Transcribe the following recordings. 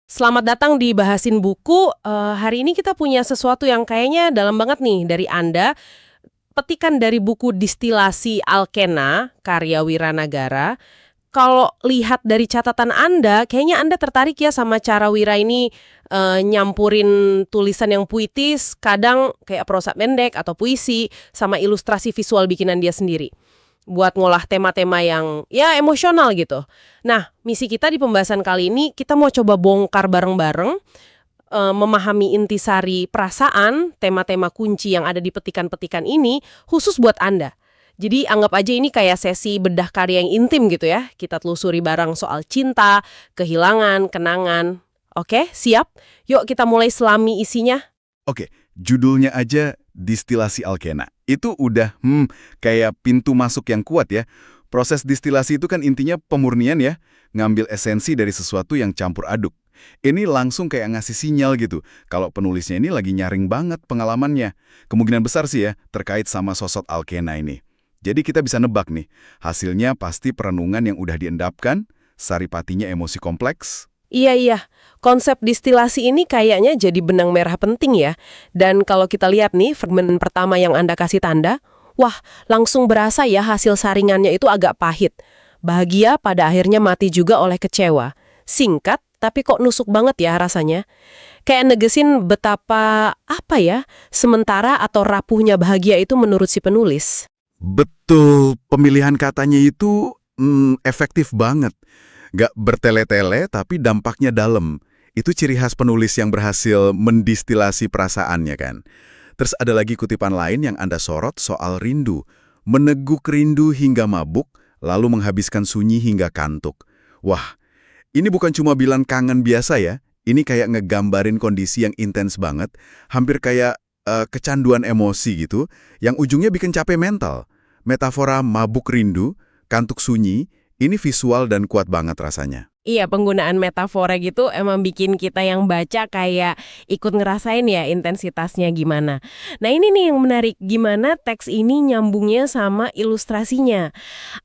Selamat datang di Bahasin Buku. Hari ini kita punya sesuatu yang kayaknya dalam banget nih dari Anda. Petikan dari buku Distilasi Alkena, karya Wiranagara. Kalau lihat dari catatan Anda, kayaknya Anda tertarik ya sama cara Wira ini nyampurin tulisan yang puitis, kadang kayak prosa pendek atau puisi, sama ilustrasi visual bikinan dia sendiri buat ngolah tema-tema yang ya emosional gitu. Nah, misi kita di pembahasan kali ini kita mau coba bongkar bareng-bareng memahami intisari perasaan, tema-tema kunci yang ada di petikan-petikan ini khusus buat Anda. Jadi anggap aja ini kayak sesi bedah karya yang intim gitu ya. Kita telusuri bareng soal cinta, kehilangan, kenangan. Oke, siap? Yuk kita mulai selami isinya. Oke, judulnya aja Distilasi Alkena. Itu udah kayak pintu masuk yang kuat ya. Proses distilasi itu kan intinya pemurnian ya, ngambil esensi dari sesuatu yang campur aduk. Ini langsung kayak ngasih sinyal gitu, kalau penulisnya ini lagi nyaring banget pengalamannya. Kemungkinan besar sih ya, terkait sama sosok Alkena ini. Jadi kita bisa nebak nih, hasilnya pasti perenungan yang udah diendapkan, saripatinya emosi kompleks. Iya. Konsep distilasi ini kayaknya jadi benang merah penting ya. Dan kalau kita lihat nih, fragmen pertama yang Anda kasih tanda, wah, langsung berasa ya hasil saringannya itu agak pahit. Bahagia pada akhirnya mati juga oleh kecewa. Singkat, tapi kok nusuk banget ya rasanya. Kayak negesin betapa, sementara atau rapuhnya bahagia itu menurut si penulis. Betul, pemilihan katanya itu efektif banget. Nggak bertele-tele, tapi dampaknya dalam. Itu ciri khas penulis yang berhasil mendistilasi perasaannya kan. Terus ada lagi kutipan lain yang Anda sorot soal rindu. Meneguk rindu hingga mabuk, lalu menghabiskan sunyi hingga kantuk. Wah, ini bukan cuma bilang kangen biasa ya. Ini kayak ngegambarin kondisi yang intens banget. Hampir kayak kecanduan emosi gitu, yang ujungnya bikin capek mental. Metafora mabuk rindu, kantuk sunyi, ini visual dan kuat banget rasanya. Iya, penggunaan metafora gitu emang bikin kita yang baca kayak ikut ngerasain ya intensitasnya gimana. Nah ini nih yang menarik, gimana teks ini nyambungnya sama ilustrasinya.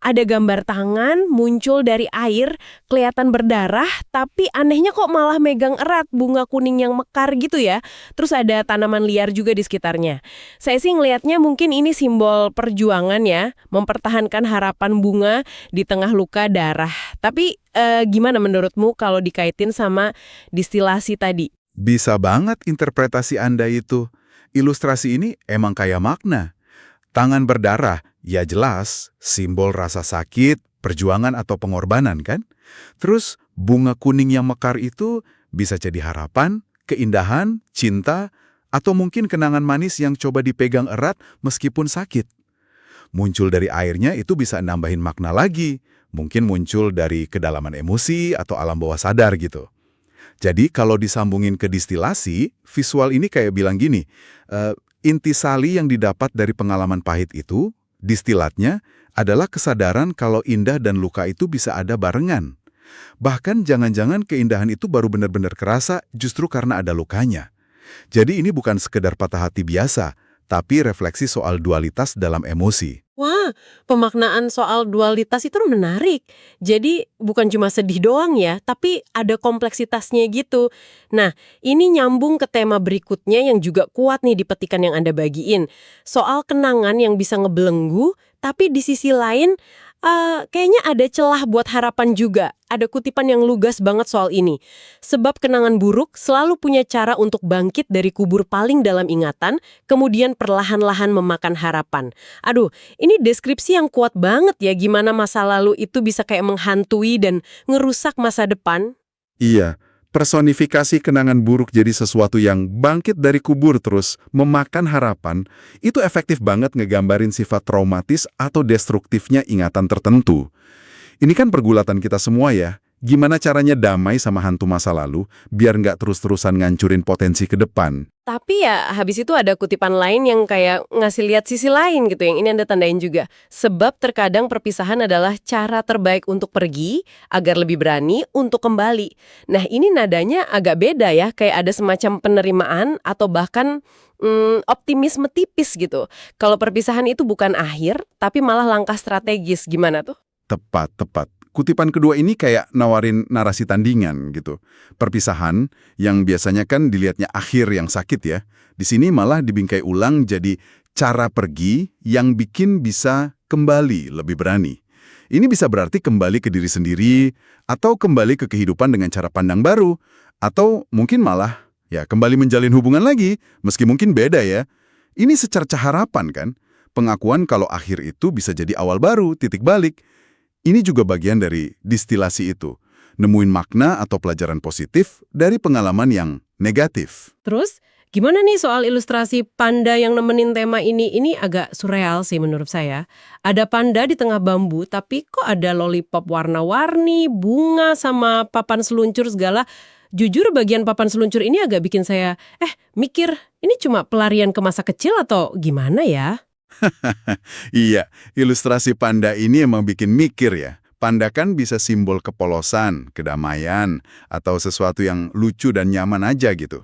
Ada gambar tangan muncul dari air, kelihatan berdarah, tapi anehnya kok malah megang erat bunga kuning yang mekar gitu ya. Terus ada tanaman liar juga di sekitarnya. Saya sih ngelihatnya mungkin ini simbol perjuangan ya, mempertahankan harapan bunga di tengah luka darah. Tapi gimana menurutmu kalau dikaitin sama distilasi tadi? Bisa banget interpretasi Anda itu. Ilustrasi ini emang kaya makna. Tangan berdarah, ya jelas, simbol rasa sakit, perjuangan atau pengorbanan kan? Terus bunga kuning yang mekar itu bisa jadi harapan, keindahan, cinta, atau mungkin kenangan manis yang coba dipegang erat meskipun sakit. Muncul dari airnya itu bisa nambahin makna lagi. Mungkin muncul dari kedalaman emosi atau alam bawah sadar gitu. Jadi kalau disambungin ke distilasi, visual ini kayak bilang gini, intisali yang didapat dari pengalaman pahit itu, distilatnya adalah kesadaran kalau indah dan luka itu bisa ada barengan. Bahkan jangan-jangan keindahan itu baru benar-benar kerasa justru karena ada lukanya. Jadi ini bukan sekedar patah hati biasa, tapi refleksi soal dualitas dalam emosi. Wah, pemaknaan soal dualitas itu menarik. Jadi bukan cuma sedih doang ya, tapi ada kompleksitasnya gitu. Nah, ini nyambung ke tema berikutnya yang juga kuat nih di petikan yang Anda bagiin. Soal kenangan yang bisa ngebelenggu, tapi di sisi lain kayaknya ada celah buat harapan juga. Ada kutipan yang lugas banget soal ini. Sebab kenangan buruk selalu punya cara untuk bangkit dari kubur paling dalam ingatan, kemudian perlahan-lahan memakan harapan. Aduh, ini deskripsi yang kuat banget ya gimana masa lalu itu bisa kayak menghantui dan ngerusak masa depan. Iya, personifikasi kenangan buruk jadi sesuatu yang bangkit dari kubur terus memakan harapan, itu efektif banget ngegambarin sifat traumatis atau destruktifnya ingatan tertentu. Ini kan pergulatan kita semua ya. Gimana caranya damai sama hantu masa lalu, biar nggak terus-terusan ngancurin potensi ke depan. Tapi ya habis itu ada kutipan lain yang kayak ngasih lihat sisi lain gitu, yang ini Anda tandain juga. Sebab terkadang perpisahan adalah cara terbaik untuk pergi agar lebih berani untuk kembali. Nah ini nadanya agak beda ya, kayak ada semacam penerimaan atau bahkan optimisme tipis gitu. Kalau perpisahan itu bukan akhir, tapi malah langkah strategis, gimana tuh? Tepat. Kutipan kedua ini kayak nawarin narasi tandingan gitu. Perpisahan yang biasanya kan dilihatnya akhir yang sakit ya. Di sini malah dibingkai ulang jadi cara pergi yang bikin bisa kembali lebih berani. Ini bisa berarti kembali ke diri sendiri, atau kembali ke kehidupan dengan cara pandang baru, atau mungkin malah ya kembali menjalin hubungan lagi, meski mungkin beda ya. Ini secerca harapan kan? Pengakuan kalau akhir itu bisa jadi awal baru, titik balik. Ini juga bagian dari distilasi itu. Nemuin makna atau pelajaran positif dari pengalaman yang negatif. Terus, gimana nih soal ilustrasi panda yang nemenin tema ini? Ini agak surreal sih menurut saya. Ada panda di tengah bambu, tapi kok ada lollipop warna-warni, bunga, sama papan seluncur segala. Jujur bagian papan seluncur ini agak bikin saya, mikir, ini cuma pelarian ke masa kecil atau gimana ya? Iya, ilustrasi panda ini emang bikin mikir ya. Panda kan bisa simbol kepolosan, kedamaian, atau sesuatu yang lucu dan nyaman aja gitu.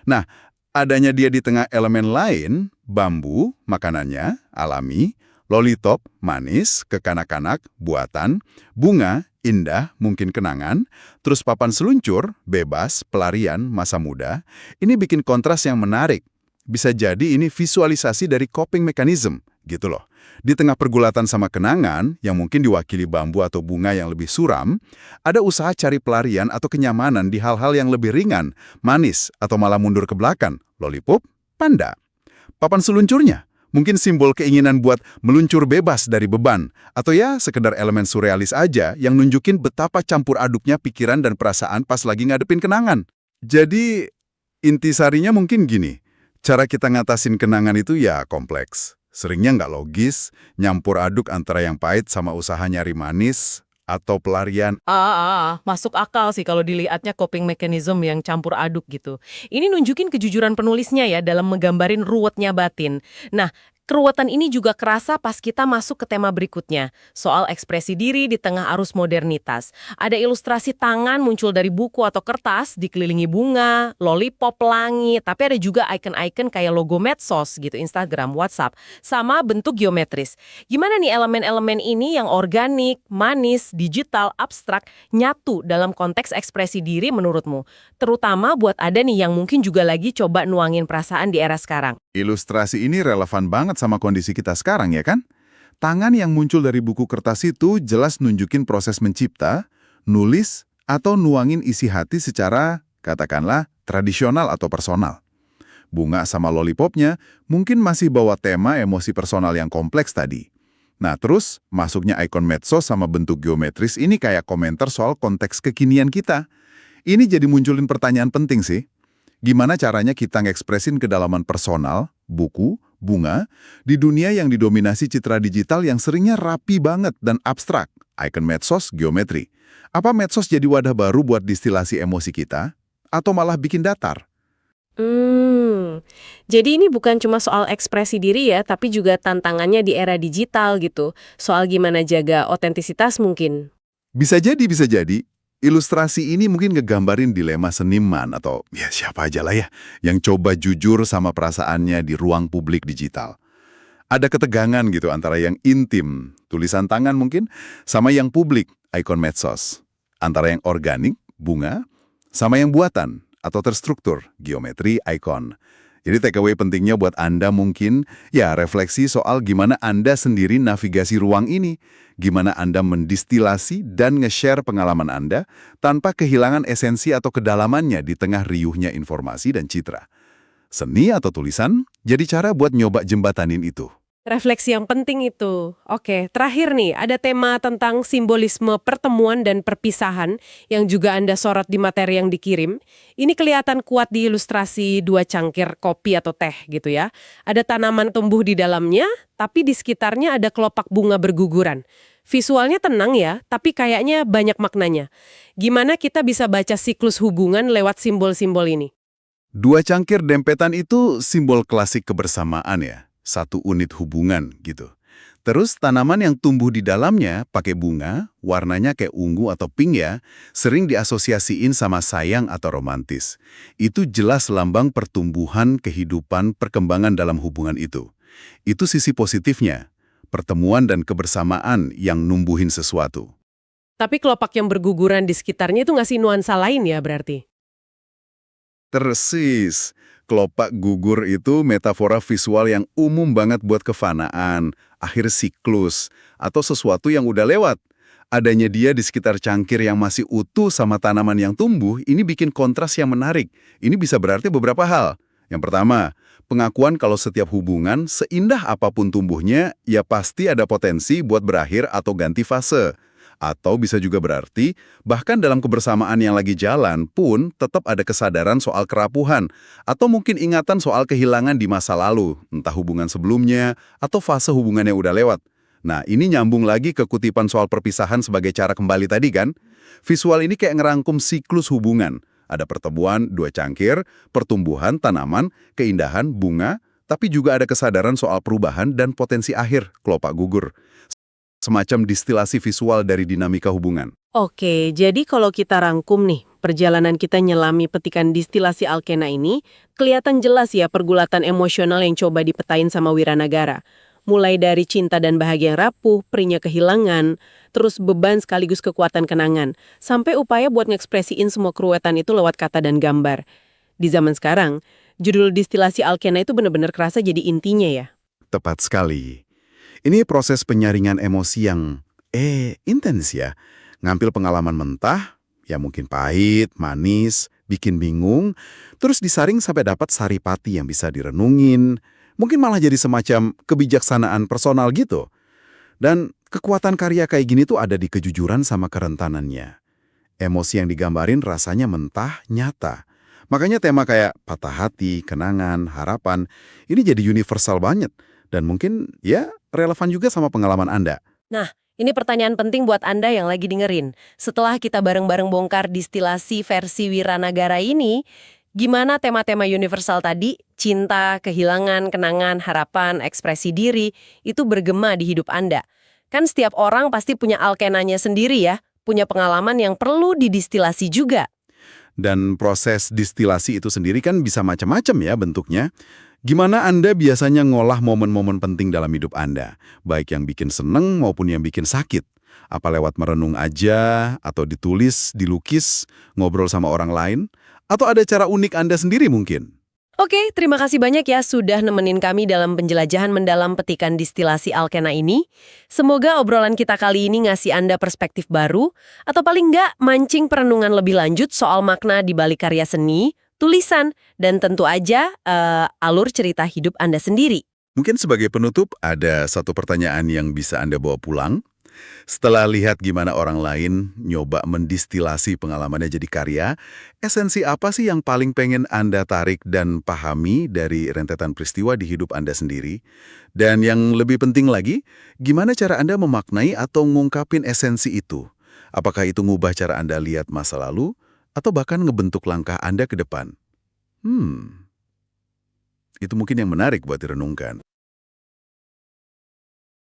Nah, adanya dia di tengah elemen lain, bambu, makanannya, alami, lollipop, manis, kekanak-kanak, buatan, bunga, indah, mungkin kenangan, terus papan seluncur, bebas, pelarian, masa muda, ini bikin kontras yang menarik. Bisa jadi ini visualisasi dari coping mechanism, gitu loh. Di tengah pergulatan sama kenangan, yang mungkin diwakili bambu atau bunga yang lebih suram, ada usaha cari pelarian atau kenyamanan di hal-hal yang lebih ringan, manis, atau malah mundur ke belakang, lollipop, panda. Papan seluncurnya, mungkin simbol keinginan buat meluncur bebas dari beban, atau ya sekedar elemen surrealis aja yang nunjukin betapa campur aduknya pikiran dan perasaan pas lagi ngadepin kenangan. Jadi, intisarinya mungkin gini. Cara kita ngatasin kenangan itu ya kompleks. Seringnya nggak logis, nyampur aduk antara yang pahit sama usaha nyari manis, atau pelarian. Masuk akal sih kalau dilihatnya coping mechanism yang campur aduk gitu. Ini nunjukin kejujuran penulisnya ya dalam menggambarin ruwetnya batin. Nah, keruwetan ini juga kerasa pas kita masuk ke tema berikutnya, soal ekspresi diri di tengah arus modernitas. Ada ilustrasi tangan muncul dari buku atau kertas, dikelilingi bunga, lollipop, pelangi, tapi ada juga icon-icon kayak logo medsos gitu, Instagram, WhatsApp, sama bentuk geometris. Gimana nih elemen-elemen ini yang organik, manis, digital, abstrak, nyatu dalam konteks ekspresi diri menurutmu? Terutama buat ada nih yang mungkin juga lagi coba nuangin perasaan di era sekarang. Ilustrasi ini relevan banget sama kondisi kita sekarang ya kan? Tangan yang muncul dari buku kertas itu jelas nunjukin proses mencipta, nulis, atau nuangin isi hati secara, katakanlah, tradisional atau personal. Bunga sama lollipopnya mungkin masih bawa tema emosi personal yang kompleks tadi. Nah terus, masuknya ikon medsos sama bentuk geometris ini kayak komentar soal konteks kekinian kita. Ini jadi munculin pertanyaan penting sih. Gimana caranya kita ngekspresin kedalaman personal, buku, bunga, di dunia yang didominasi citra digital yang seringnya rapi banget dan abstrak, icon medsos, geometri. Apa medsos jadi wadah baru buat distilasi emosi kita? Atau malah bikin datar? Jadi ini bukan cuma soal ekspresi diri ya, tapi juga tantangannya di era digital gitu. Soal gimana jaga otentisitas mungkin. Bisa jadi, bisa jadi. Ilustrasi ini mungkin ngegambarin dilema seniman atau ya siapa aja lah ya yang coba jujur sama perasaannya di ruang publik digital. Ada ketegangan gitu antara yang intim, tulisan tangan mungkin, sama yang publik, ikon medsos. Antara yang organik, bunga, sama yang buatan atau terstruktur, geometri, ikon. Jadi takeaway pentingnya buat Anda mungkin, ya refleksi soal gimana Anda sendiri navigasi ruang ini, gimana Anda mendistilasi dan nge-share pengalaman Anda tanpa kehilangan esensi atau kedalamannya di tengah riuhnya informasi dan citra. Seni atau tulisan jadi cara buat nyoba jembatanin itu. Refleksi yang penting itu. Oke, terakhir nih, ada tema tentang simbolisme pertemuan dan perpisahan yang juga Anda sorot di materi yang dikirim. Ini kelihatan kuat di ilustrasi 2 cangkir kopi atau teh gitu ya. Ada tanaman tumbuh di dalamnya, tapi di sekitarnya ada kelopak bunga berguguran. Visualnya tenang ya, tapi kayaknya banyak maknanya. Gimana kita bisa baca siklus hubungan lewat simbol-simbol ini? 2 cangkir dempetan itu simbol klasik kebersamaan ya. Satu unit hubungan gitu. Terus tanaman yang tumbuh di dalamnya pakai bunga, warnanya kayak ungu atau pink ya, sering diasosiasiin sama sayang atau romantis. Itu jelas lambang pertumbuhan, kehidupan, perkembangan dalam hubungan itu. Itu sisi positifnya, pertemuan dan kebersamaan yang numbuhin sesuatu. Tapi kelopak yang berguguran di sekitarnya itu ngasih nuansa lain ya berarti? Persis. Kelopak gugur itu metafora visual yang umum banget buat kefanaan, akhir siklus, atau sesuatu yang udah lewat. Adanya dia di sekitar cangkir yang masih utuh sama tanaman yang tumbuh, ini bikin kontras yang menarik. Ini bisa berarti beberapa hal. Yang pertama, pengakuan kalau setiap hubungan, seindah apapun tumbuhnya, ya pasti ada potensi buat berakhir atau ganti fase. Atau bisa juga berarti, bahkan dalam kebersamaan yang lagi jalan pun tetap ada kesadaran soal kerapuhan, atau mungkin ingatan soal kehilangan di masa lalu, entah hubungan sebelumnya, atau fase hubungan yang udah lewat. Nah, ini nyambung lagi ke kutipan soal perpisahan sebagai cara kembali tadi kan? Visual ini kayak ngerangkum siklus hubungan. Ada pertemuan dua cangkir, pertumbuhan tanaman, keindahan bunga, tapi juga ada kesadaran soal perubahan dan potensi akhir, kelopak gugur. Semacam distilasi visual dari dinamika hubungan. Oke, jadi kalau kita rangkum nih, perjalanan kita nyelami petikan distilasi alkena ini, kelihatan jelas ya pergulatan emosional yang coba dipetain sama Wiranagara. Mulai dari cinta dan bahagia yang rapuh, perinya kehilangan, terus beban sekaligus kekuatan kenangan, sampai upaya buat ngekspresiin semua keruwetan itu lewat kata dan gambar. Di zaman sekarang, judul distilasi alkena itu benar-benar kerasa jadi intinya ya. Tepat sekali. Ini proses penyaringan emosi yang, intens ya. Ngambil pengalaman mentah, ya mungkin pahit, manis, bikin bingung, terus disaring sampai dapat saripati yang bisa direnungin, mungkin malah jadi semacam kebijaksanaan personal gitu. Dan kekuatan karya kayak gini tuh ada di kejujuran sama kerentanannya. Emosi yang digambarin rasanya mentah, nyata. Makanya tema kayak patah hati, kenangan, harapan, ini jadi universal banget. Dan mungkin ya relevan juga sama pengalaman Anda. Nah, ini pertanyaan penting buat Anda yang lagi dengerin. Setelah kita bareng-bareng bongkar distilasi versi Wiranagara ini, gimana tema-tema universal tadi, cinta, kehilangan, kenangan, harapan, ekspresi diri, itu bergema di hidup Anda? Kan setiap orang pasti punya alkenanya sendiri ya, punya pengalaman yang perlu didistilasi juga. Dan proses distilasi itu sendiri kan bisa macam-macam ya bentuknya. Gimana Anda biasanya ngolah momen-momen penting dalam hidup Anda? Baik yang bikin seneng maupun yang bikin sakit. Apa lewat merenung aja, atau ditulis, dilukis, ngobrol sama orang lain? Atau ada cara unik Anda sendiri mungkin? Oke, terima kasih banyak ya sudah nemenin kami dalam penjelajahan mendalam petikan distilasi alkena ini. Semoga obrolan kita kali ini ngasih Anda perspektif baru, atau paling nggak mancing perenungan lebih lanjut soal makna di balik karya seni, tulisan, dan tentu aja alur cerita hidup Anda sendiri. Mungkin sebagai penutup, ada satu pertanyaan yang bisa Anda bawa pulang. Setelah lihat gimana orang lain nyoba mendistilasi pengalamannya jadi karya, esensi apa sih yang paling pengen Anda tarik dan pahami dari rentetan peristiwa di hidup Anda sendiri? Dan yang lebih penting lagi, gimana cara Anda memaknai atau ngungkapin esensi itu? Apakah itu ngubah cara Anda lihat masa lalu, atau bahkan ngebentuk langkah Anda ke depan? Itu mungkin yang menarik buat direnungkan.